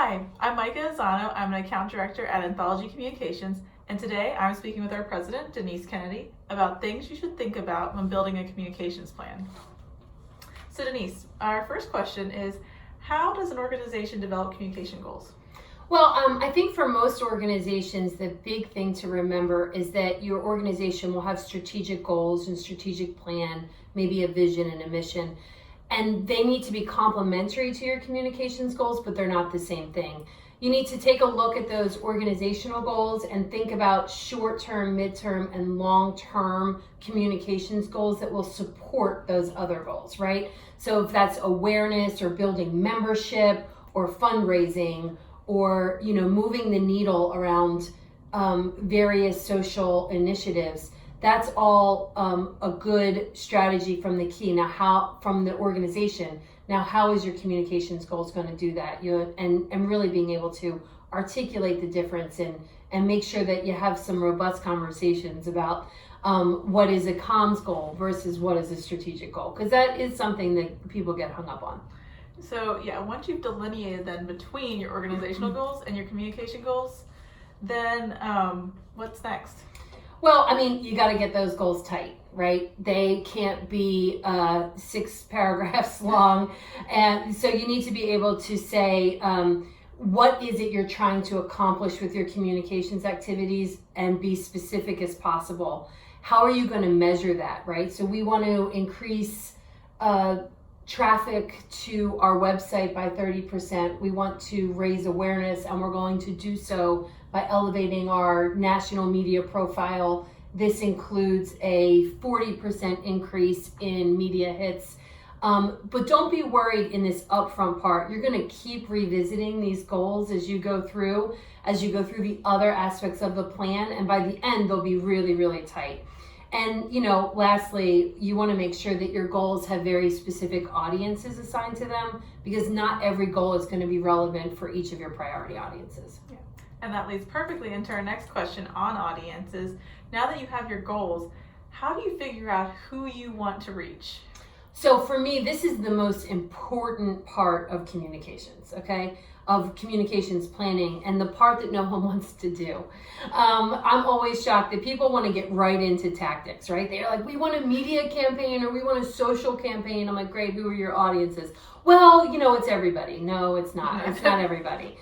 Hi, I'm Micah Azzano. I'm an account director at Anthology Communications, and today I'm speaking with our president, Denise Kennedy, about things you should think about when building a communications plan. So Denise, our first question is, how does an organization develop communication goals? Well, I think for most organizations, the big thing to remember is that your organization will have strategic goals and strategic plan, maybe a vision and a mission. And they need to be complementary to your communications goals, but they're not the same thing. You need to take a look at those organizational goals and think about short-term, mid-term, and long-term communications goals that will support those other goals, right? So if that's awareness or building membership or fundraising or moving the needle around various social initiatives, that's all a good strategy from the key. Now, from the organization, now how is your communications goals going to do that? And really being able to articulate the difference and make sure that you have some robust conversations about what is a comms goal versus what is a strategic goal, because that is something that people get hung up on. So once you've delineated then between your organizational goals and your communication goals, then what's next? Well, you got to get those goals tight, right? They can't be 6 paragraphs long. And so you need to be able to say, what is it you're trying to accomplish with your communications activities, and be specific as possible. How are you going to measure that, right? So we want to increase traffic to our website by 30%. We want to raise awareness, and we're going to do so by elevating our national media profile. This includes a 40% increase in media hits. But don't be worried in this upfront part. You're going to keep revisiting these goals as you go through the other aspects of the plan, and by the end they'll be really, really tight. And lastly, you want to make sure that your goals have very specific audiences assigned to them, because not every goal is going to be relevant for each of your priority audiences. Yeah. And that leads perfectly into our next question on audiences. Now that you have your goals, how do you figure out who you want to reach? So for me, this is the most important part of communications, okay? Of communications planning, and the part that no one wants to do. I'm always shocked that people want to get right into tactics, right? They're like, we want a media campaign or we want a social campaign. I'm like, great, who are your audiences? Well, it's everybody. No, it's not. It's not everybody.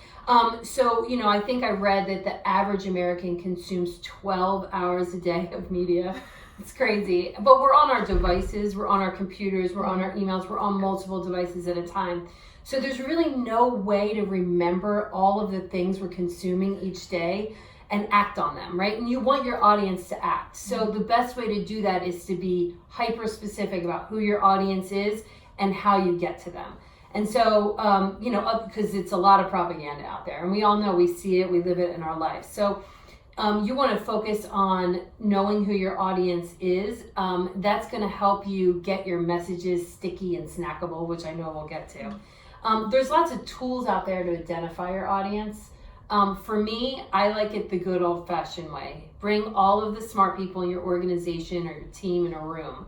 So I think I read that the average American consumes 12 hours a day of media. It's crazy. But we're on our devices, we're on our computers, we're on our emails, we're on multiple devices at a time. So there's really no way to remember all of the things we're consuming each day and act on them, right? And you want your audience to act. So the best way to do that is to be hyper specific about who your audience is and how you get to them. And so, because it's a lot of propaganda out there, and we all know, we see it, we live it in our lives. So you want to focus on knowing who your audience is. That's going to help you get your messages sticky and snackable, which I know we'll get to. There's lots of tools out there to identify your audience. For me, I like it the good old-fashioned way. Bring all of the smart people in your organization or your team in a room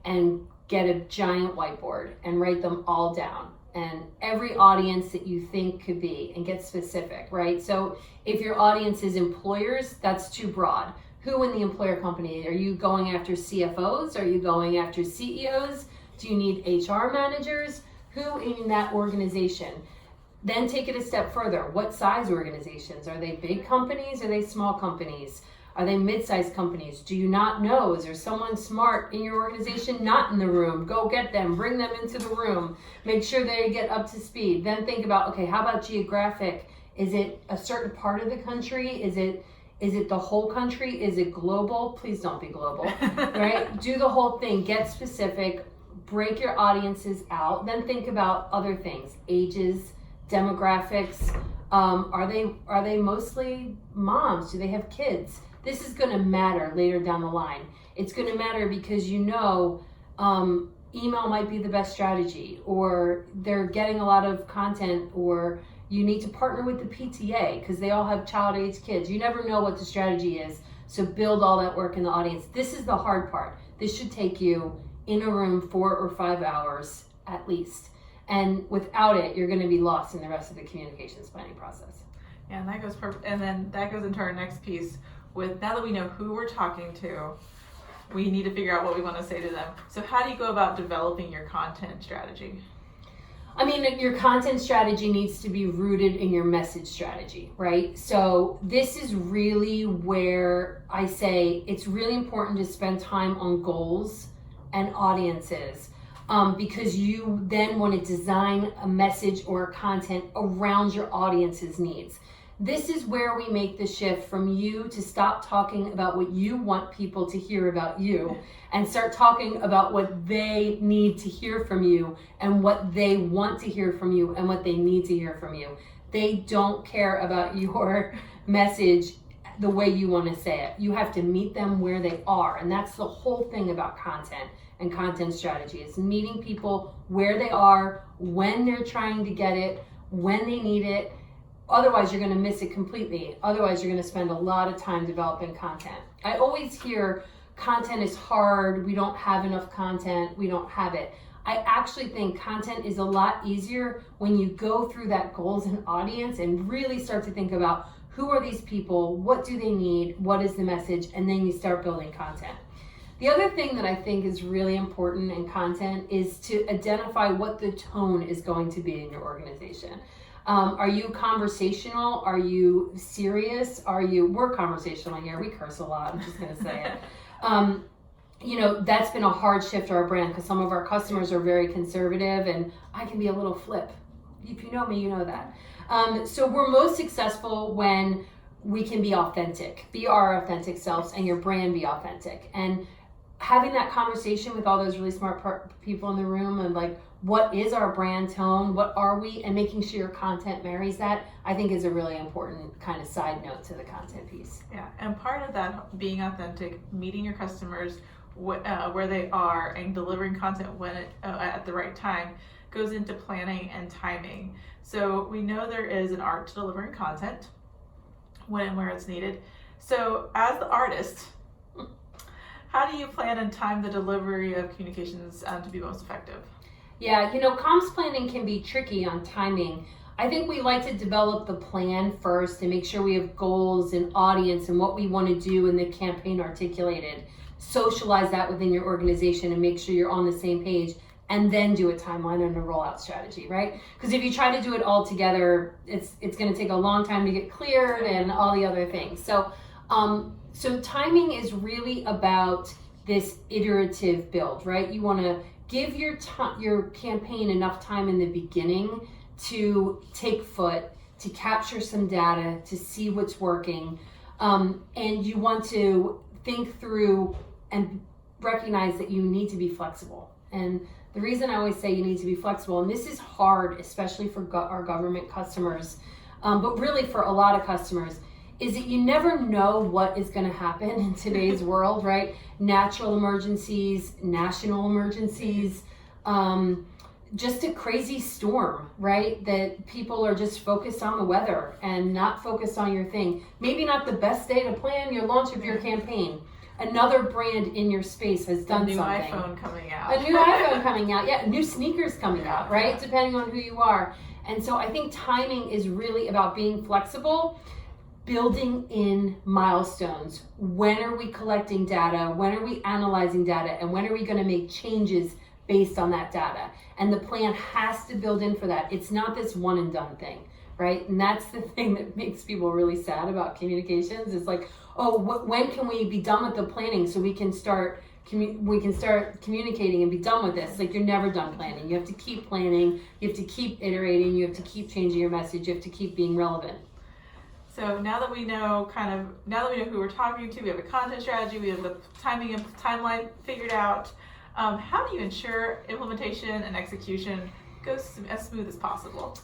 and get a giant whiteboard and write them all down, and every audience that you think could be, and get specific, right? So if your audience is employers, that's too broad. Who in the employer company? Are you going after CFOs? Are you going after CEOs? Do you need HR managers? Who in that organization? Then take it a step further. What size organizations? Are they big companies? Are they small companies? Are they mid-sized companies? Do you not know? Is there someone smart in your organization not in the room? Go get them, bring them into the room, make sure they get up to speed. Then think about, okay, how about geographic? Is it a certain part of the country? Is it the whole country? Is it global? Please don't be global, right? Do the whole thing, get specific, break your audiences out. Then think about other things, ages, demographics. Are they mostly moms? Do they have kids? This is going to matter later down the line. It's going to matter because email might be the best strategy, or they're getting a lot of content, or you need to partner with the PTA because they all have child-age kids. You never know what the strategy is, so build all that work in the audience. This is the hard part. This should take you in a room 4 or 5 hours at least. And without it, you're going to be lost in the rest of the communications planning process. Yeah, and that goes and then that goes into our next piece with, now that we know who we're talking to, we need to figure out what we want to say to them. So how do you go about developing your content strategy? I mean, your content strategy needs to be rooted in your message strategy, right? So this is really where I say it's really important to spend time on goals and audiences, because you then want to design a message or content around your audience's needs. This is where we make the shift from you to stop talking about what you want people to hear about you and start talking about what they need to hear from you and what they want to hear from you and what they need to hear from you. They don't care about your message the way you want to say it. You have to meet them where they are. And that's the whole thing about content and content strategy, is meeting people where they are, when they're trying to get it, when they need it. Otherwise, you're going to miss it completely. Otherwise, you're going to spend a lot of time developing content. I always hear content is hard. We don't have enough content. We don't have it. I actually think content is a lot easier when you go through that goals and audience and really start to think about who are these people, what do they need, what is the message, and then you start building content. The other thing that I think is really important in content is to identify what the tone is going to be in your organization. Are you conversational? Are you serious? We're conversational here. We curse a lot. I'm just going to say it. That's been a hard shift to our brand because some of our customers are very conservative and I can be a little flip. If you know me, you know that. So we're most successful when we can be authentic, be our authentic selves, and your brand be authentic. And having that conversation with all those really smart people in the room and like, what is our brand tone? What are we? And making sure your content marries that, I think, is a really important kind of side note to the content piece. Yeah, and part of that, being authentic, meeting your customers where they are and delivering content at the right time, goes into planning and timing. So we know there is an art to delivering content when and where it's needed. So as the artist, how do you plan and time the delivery of communications to be most effective? Yeah, comms planning can be tricky on timing. I think we like to develop the plan first and make sure we have goals and audience and what we want to do in the campaign articulated. Socialize that within your organization and make sure you're on the same page, and then do a timeline and a rollout strategy, right? Because if you try to do it all together, it's going to take a long time to get cleared and all the other things. So timing is really about this iterative build, right? You want to give your campaign enough time in the beginning to take foot, to capture some data, to see what's working, and you want to think through and recognize that you need to be flexible. And the reason I always say you need to be flexible, and this is hard, especially for our government customers, but really for a lot of customers, is that you never know what is going to happen in today's world, right? Natural emergencies, national emergencies, just a crazy storm, right? That people are just focused on the weather and not focused on your thing. Maybe not the best day to plan your launch of your campaign. Another brand in your space has done something. A new iPhone coming out. A new iPhone coming out, yeah. New sneakers coming out, right? Depending on who you are. And so I think timing is really about being flexible, building in milestones. When are we collecting data? When are we analyzing data? And when are we going to make changes based on that data? And the plan has to build in for that. It's not this one and done thing, right? And that's the thing that makes people really sad about communications. It's like, oh, when can we be done with the planning so we can start communicating and be done with this? Like, you're never done planning. You have to keep planning. You have to keep iterating. You have to keep changing your message. You have to keep being relevant. So now that we know who we're talking to, we have a content strategy, we have the timing and timeline figured out. How do you ensure implementation and execution goes as smooth as possible?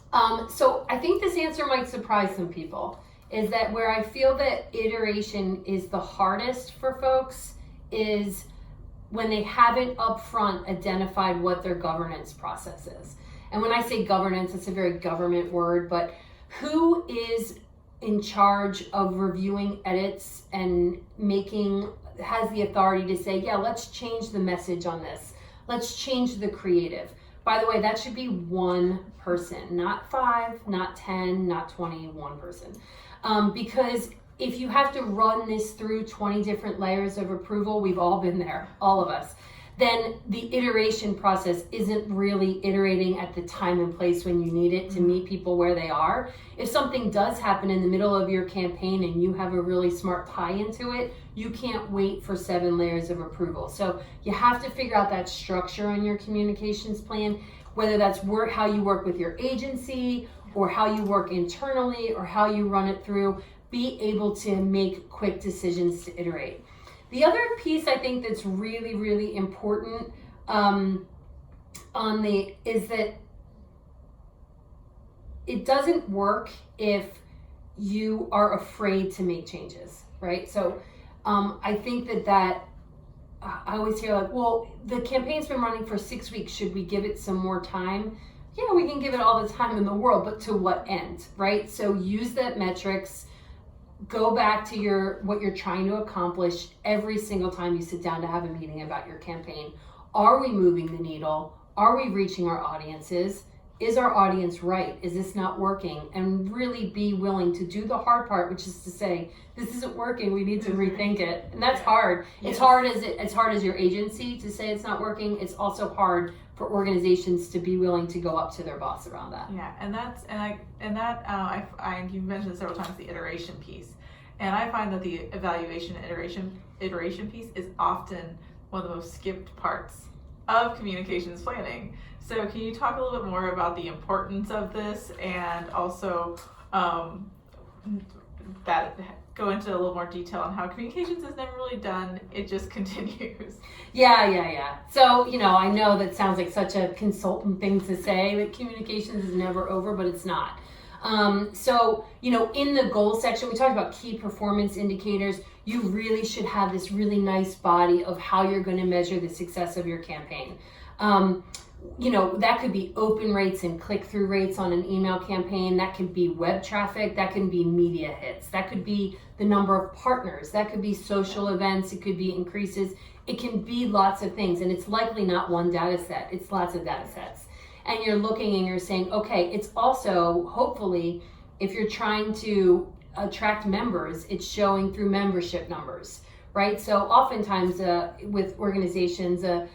So I think this answer might surprise some people, is that where I feel that iteration is the hardest for folks is when they haven't upfront identified what their governance process is. And when I say governance, it's a very government word, but who is in charge of reviewing edits and has the authority to say, yeah, let's change the message on this. Let's change the creative. By the way, that should be one person, not 5, not 10, not 20, one person. Because if you have to run this through 20 different layers of approval, we've all been there, all of us, then the iteration process isn't really iterating at the time and place when you need it to meet people where they are. If something does happen in the middle of your campaign and you have a really smart tie into it, you can't wait for 7 layers of approval. So you have to figure out that structure on your communications plan, whether that's how you work with your agency or how you work internally or how you run it through. Be able to make quick decisions to iterate. The other piece I think that's really, really important is that it doesn't work if you are afraid to make changes, right? So I think that I always hear like, well, the campaign's been running for 6 weeks. Should we give it some more time? Yeah, we can give it all the time in the world, but to what end, right? So use that metrics. Go back to what you're trying to accomplish every single time you sit down to have a meeting about your campaign. Are we moving the needle? Are we reaching our audiences? Is our audience right? Is this not working? And really be willing to do the hard part, which is to say, this isn't working, we need to rethink it. And that's hard. Yes. It's hard as your agency to say it's not working. It's also hard for organizations to be willing to go up to their boss around that. Yeah, you've mentioned several times the iteration piece, and I find that the evaluation and iteration piece is often one of the most skipped parts of communications planning. So can you talk a little bit more about the importance of this, and also go into a little more detail on how communications is never really done, it just continues? Yeah. So, I know that sounds like such a consultant thing to say, that communications is never over, but it's not. So, in the goals section, we talked about key performance indicators. You really should have this really nice body of how you're going to measure the success of your campaign. That could be open rates and click-through rates on an email campaign. That could be web traffic. That can be media hits. That could be the number of partners. That could be social events. It could be increases. It can be lots of things. And it's likely not one data set. It's lots of data sets. And you're looking and you're saying, okay, it's also, hopefully, if you're trying to attract members, it's showing through membership numbers, right? So oftentimes with organizations, the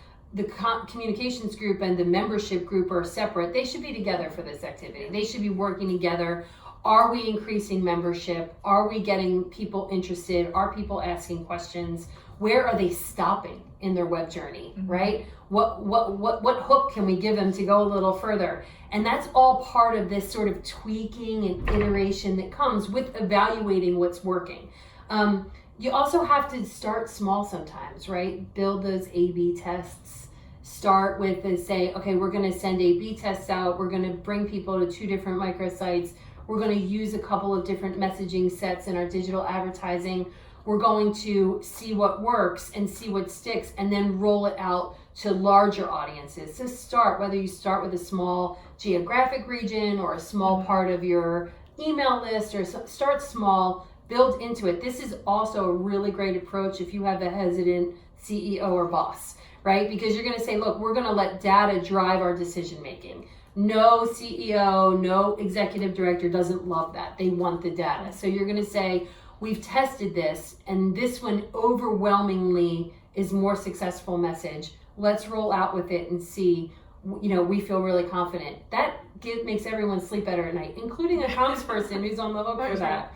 communications group and the membership group are separate. They should be together for this activity. They should be working together. Are we increasing membership? Are we getting people interested? Are people asking questions? Where are they stopping in their web journey, right? What hook can we give them to go a little further? And that's all part of this sort of tweaking and iteration that comes with evaluating what's working. You also have to start small sometimes, right? Build those A/B tests. Start with and say, okay, we're going to send A/B tests out. We're going to bring people to 2 different microsites. We're going to use a couple of different messaging sets in our digital advertising. We're going to see what works and see what sticks, and then roll it out to larger audiences. So whether you start with a small geographic region or a small part of your email list, or start small, build into it. This is also a really great approach if you have a hesitant CEO or boss, right? Because you're going to say, look, we're going to let data drive our decision making. No CEO, no executive director doesn't love that. They want the data. So you're going to say, we've tested this, and this one overwhelmingly is more successful message. Let's roll out with it and see, we feel really confident. That makes everyone sleep better at night, including a comms person who's on the hook for that.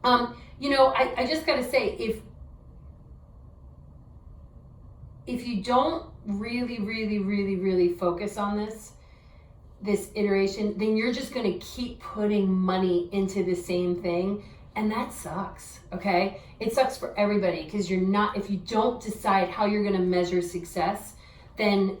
I just got to say, if you don't really focus on this iteration, then you're just going to keep putting money into the same thing. And that sucks, okay? It sucks for everybody, because if you don't decide how you're going to measure success, then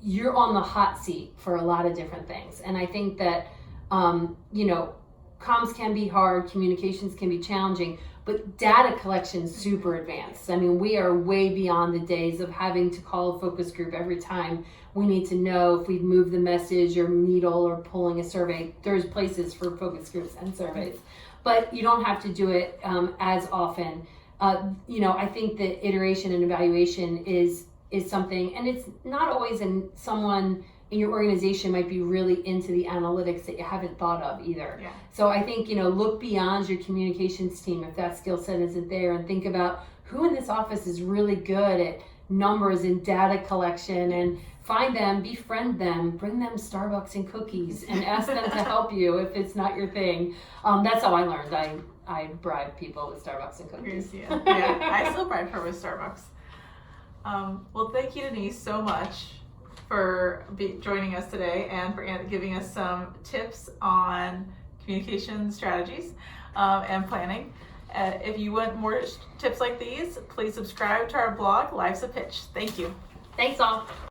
you're on the hot seat for a lot of different things. And I think that, comms can be hard, communications can be challenging, but data collection is super advanced. I mean, we are way beyond the days of having to call a focus group every time we need to know if we've moved the message or needle or pulling a survey. There's places for focus groups and surveys, but you don't have to do it as often. I think that iteration and evaluation is something, and it's not always in someone and your organization might be really into the analytics that you haven't thought of either. Yeah. So I think, look beyond your communications team if that skill set isn't there, and think about who in this office is really good at numbers and data collection, and find them, befriend them, bring them Starbucks and cookies, and ask them to help you if it's not your thing. That's how I learned. I bribe people with Starbucks and cookies. Yeah, I still bribe her with Starbucks. Well, thank you, Denise, so much for joining us today and for giving us some tips on communication strategies and planning. If you want more tips like these, please subscribe to our blog, Life's a Pitch. Thank you. Thanks all.